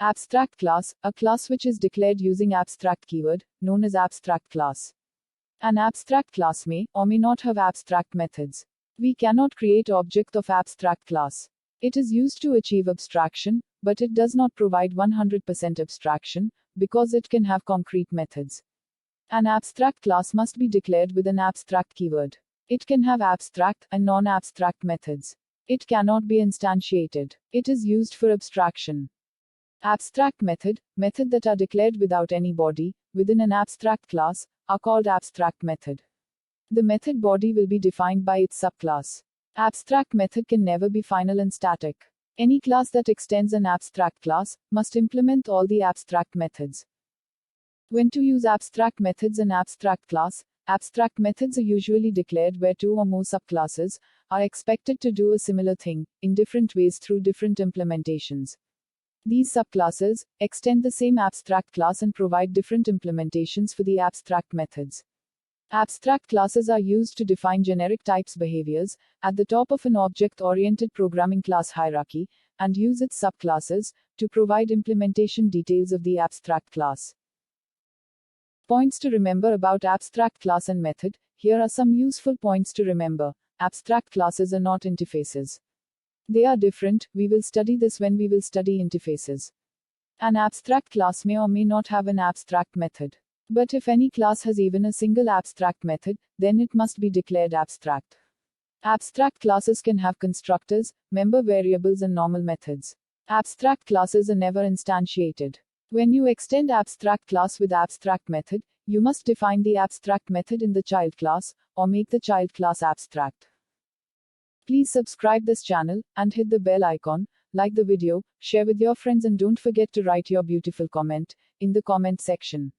Abstract class, a class which is declared using abstract keyword, known as abstract class. An abstract class may or may not have abstract methods. We cannot create object of abstract class. It is used to achieve abstraction, but it does not provide 100% abstraction, because it can have concrete methods. An abstract class must be declared with an abstract keyword. It can have abstract and non-abstract methods. It cannot be instantiated. It is used for abstraction. Abstract method that are declared without any body, within an abstract class, are called abstract method. The method body will be defined by its subclass. Abstract method can never be final and static. Any class that extends an abstract class must implement all the abstract methods. When to use abstract methods in abstract class, abstract methods are usually declared where two or more subclasses are expected to do a similar thing, in different ways through different implementations. These subclasses extend the same abstract class and provide different implementations for the abstract methods. Abstract classes are used to define generic types behaviors at the top of an object-oriented programming class hierarchy, and use its subclasses to provide implementation details of the abstract class. Points to remember about abstract class and method. Here are some useful points to remember. Abstract classes are not interfaces. They are different. We will study this when we will study interfaces. An abstract class may or may not have an abstract method. But if any class has even a single abstract method, then it must be declared abstract. Abstract classes can have constructors, member variables, and normal methods. Abstract classes are never instantiated. When you extend abstract class with abstract method, you must define the abstract method in the child class, or make the child class abstract. Please subscribe this channel, and hit the bell icon, like the video, share with your friends, and don't forget to write your beautiful comment in the comment section.